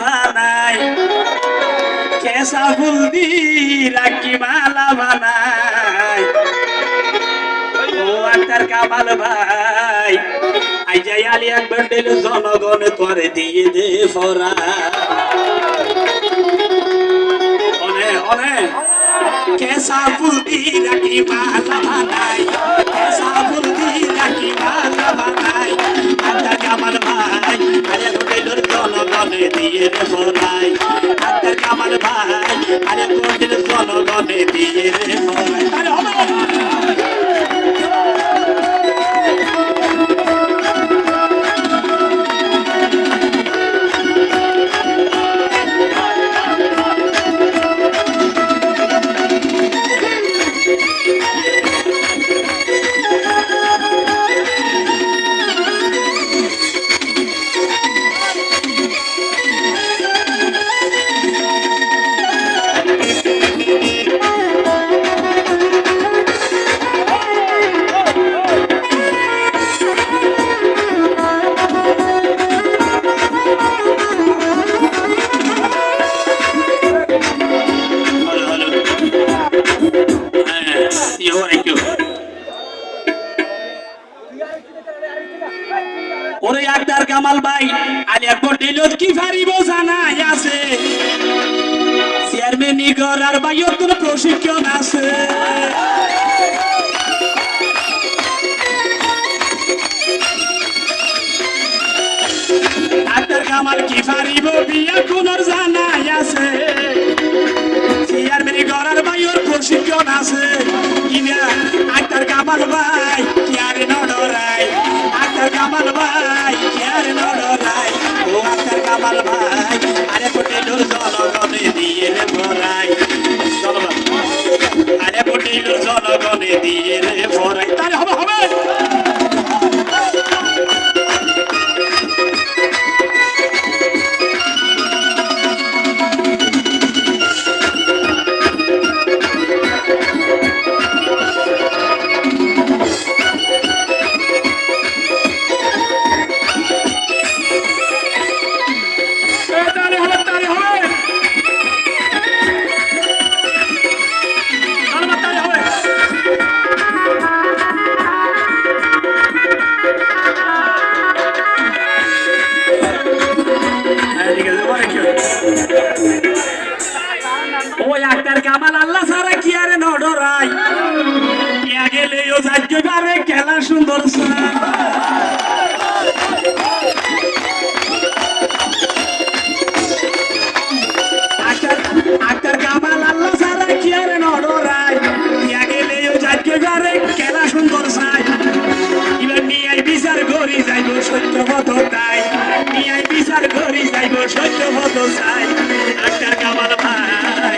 বানাই কেসা ফুল দি রাখি মালা বানাই ও আক্তার কামাল ভাই আই যাই আলিয়া বন্ডেল জনগণ তোরে দিয়ে দে ফরা অনে অনে কেসা ফুল দি রাখি মালা বানাই কেসা ফুল দি রাখি মালা বানাই আক্তার কামাল ভাই আলিয়া বন্ডেল জনগণ দিয়ে দে ফরাই আক্তার কামাল ভাই আলিয়া বন্ডেল জনগণ দিয়ে দে ফরাই আরে হবে ওরে আক্তার কামাল ভাই আলিয়া বন্ডেলত কি ফারিব জানাই আছে চেয়ারম্যান নিগর আর ভাইয়ের কোনো প্রশিক্ষণ আছে আক্তার কামাল কি ফারিব বিয়া কোনর জানাই আছে চেয়ারম্যান নিগর আর ভাইয়ের প্রশিক্ষণ আছে ইনা আক্তার কামাল ভাই কি আর নডরাই আক্তার কামাল ভাই কি আর নডরাই ও আক্তার কামাল ভাই আরে পটেলর জনগণে দিয়ে রে ভরাই আরে পটেলর জনগণে দিয়ে রে ভরাই তাহলে হবে হবে ওই আক্তার কামাল আল্লাহ সারা কি আরে নডরাই ইয়া গেলে ও যাজ্য পারে খেলা সুন্দর আক্তার কামাল আল্লাহ সারা কি আরে নডরাই ইয়া গেলে ও যাজ্য পারে খেলা সুন্দর সাই এবার নিয়াই বিচার করি যাইব সত্য মতো তাই নিয়াই বিচার করি যাইব সত্য মতো চাই আক্তার কামাল ভাই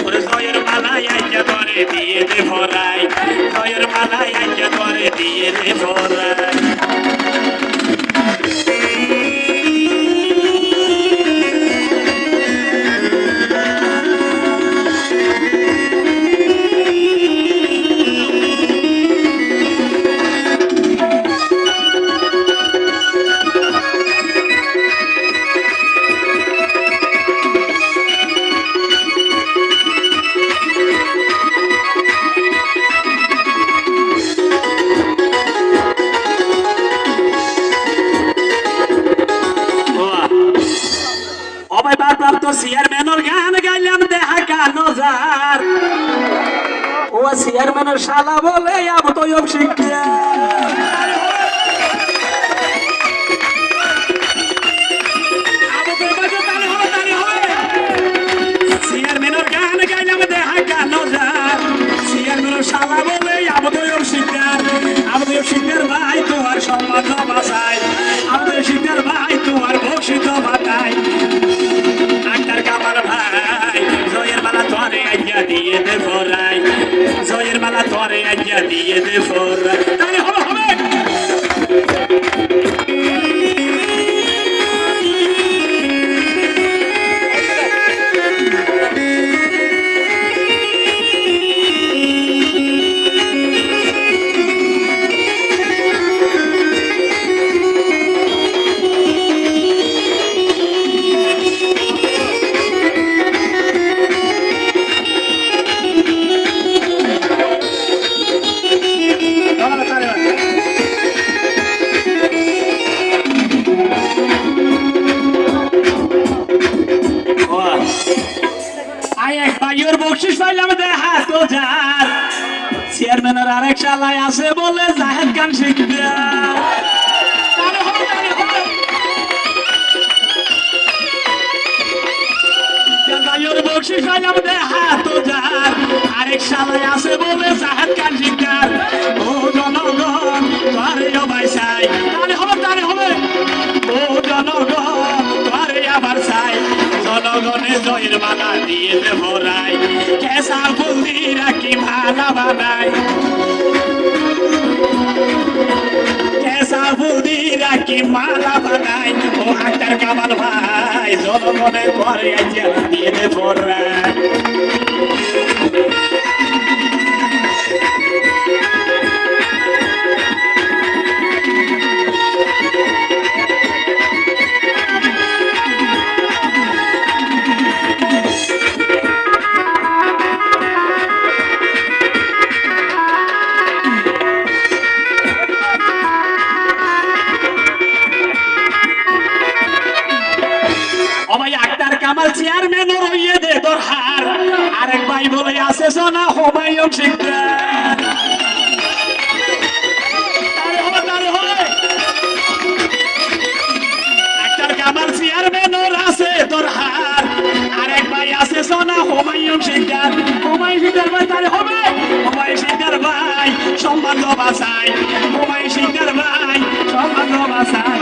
ওরে জয়ের মালাই আইয়া করে দিয়ে দে ভরাই জয়ের মালাই আইয়া করে দিয়ে দে ভরাই চেয়ারম্যানের গান গাইলাম দেখা কানো যার ও চেয়ারম্যানের শালা বলে আব তো শিক্ষা চেয়ারম্যানের গান গাইলাম দেখা কানো যার চেয়ারম্যানের শালা বলে আব তো শিক্ষা আব তো শিক্ষার ভাই তোমার সম্মান বাঁচায় আব তো শিক্ষার ভাই তোমার ভবিষ্যৎ বাঁচায় আক্তার কামাল ভাই জয়ের মালা তোরে আজ্ঞা দিয়ে দে ফরাই জয়ের মালা তোরে আজ্ঞা দিয়ে দে ফরাই তাহলে হবে হবে পাইলাম দেখা তো যার চেয়ারম্যানের আরেক শালায় আছে বলে জাহেদ খান শিকদার বকশিস পাইলাম দেখা তো যার আরেক শালায় আছে বলে জাহেদ খান শিকদার ও জনগণ তোরে ভাই চাই তারে হবে ও জনগণ তোরে আবার চাই জনগণে জয়ের মালা দিয়ে দে ভরাই কেসা ফুল দিয়ে রাখি মালা বানাই কেসা ফুল দিয়ে রাখি মালা বানাই ও আক্তার কামাল ভাই জনগণে ঘরে আইয়া দিয়ে দে ভরাই কামাল চেয়ারম্যান রইয়ে দে তোর হার আরেক ভাই বলে আছে সোনা হুমায়ুন শিকদার ডাক্তার কামাল চেয়ারম্যান আছে তোর হার আরেক ভাই আছে সোনা হুমায়ুন শিকদার ভাই তারে হবে হুমায়ুন শিকদার ভাই সম্মান বাঁচাই হুমায়ুন শিকদার ভাই সম্মান বাঁচাই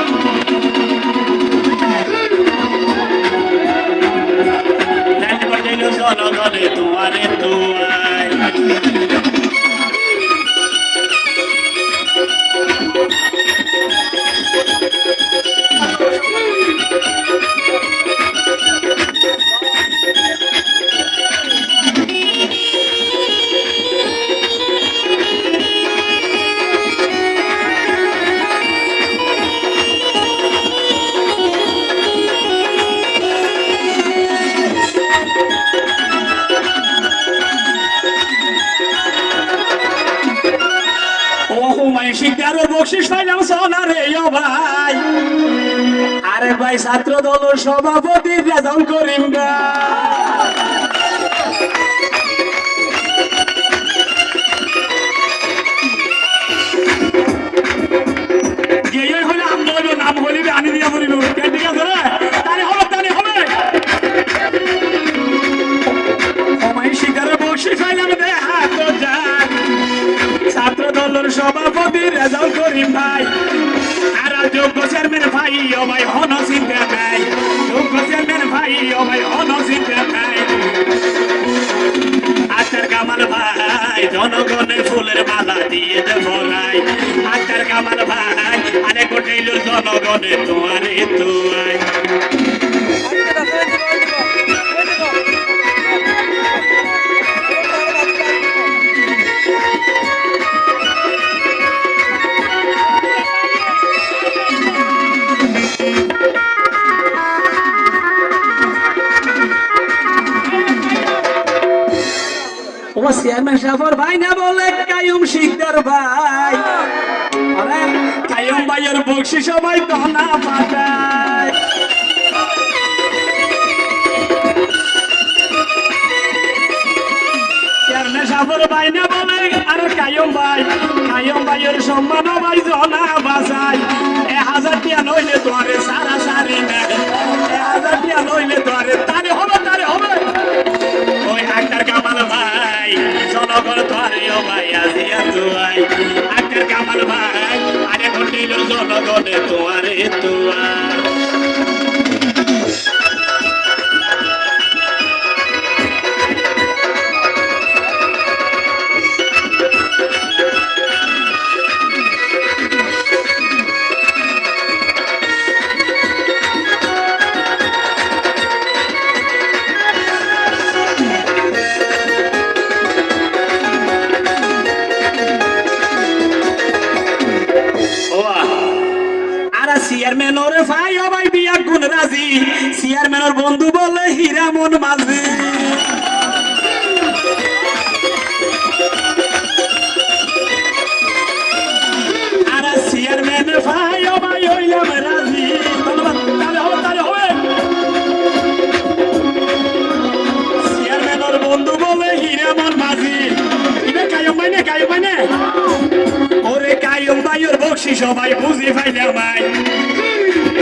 জনগণে তোমারে তোমায় শিকদারের বকশিস পাইলাম সোনা রে ও ভাই আরে ভাই ছাত্র দল সভাপতি রেজাউল করিম হলে নাম বলিবে আনি দিয়া বলিব ঠিক আছে তারে হবে হুমায়ুন শিকদারের বকশিস পাইলাম দেখা তো যাক ছাত্র দলের সভাপতি রেজাউল করিম ভাই আর যোগ্য চেয়ারম্যান ভাই ও ভাই হন চিন্তা নাই যোগ্য চেয়ারম্যান ভাই ও ভাই হন চিন্তা নাই আক্তার কামাল ভাই জনগণে ফুলের মালা দিয়ে দে ভরাই আক্তার কামাল ভাই আরে গোটেইল জনগণে তোমারে তোমায় চেয়ারম্যান সাফর ভাই না বলে কায়ুম শিকদার ভাই কায়ুম ভাইয়ের বকশিস সবাই দনা পাঠায় চেয়ারম্যান সাফর ভাই না বলে আর কায়ুম ভাইয়ের সম্মান ভাই জনা বাঁচাই 1000 টিয়া নইলে তোরে সারা সারি না 1000 টিয়া নইলে তোরে তারে হবে ওই আক্তার কামাল ভাই জনগণ তোরে ও ভাই আজিয়া তুই আক্তার কামাল ভাই আরে ঘটিল জনগণে তোরে তুই চেয়ারম্যানের ভাই ও ভাই বিয়া গুণ রাজি চেয়ারম্যানের বন্ধু বলে হীরামন মাঝি আর চেয়ারম্যানের ভাই ও ভাই হইলাম রাজি চেয়ারম্যানের বন্ধু বলে হীরা সবাই বুঝি ফাইলে ভাই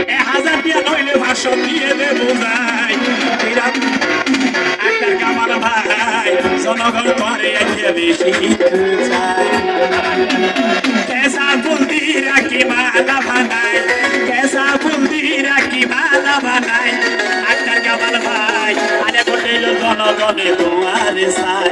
1000 টিয়া নইলে 500 দিয়ে দে বুঝাই একটা কামাল ভাই জনগণ করে একে বেশি চাই কেসা বুলদি রাখি মালা বানাই কেসা বুলদি রাখি মালা বানাই একটা কামাল ভাই আরে বলে জনগণে তোমার চাই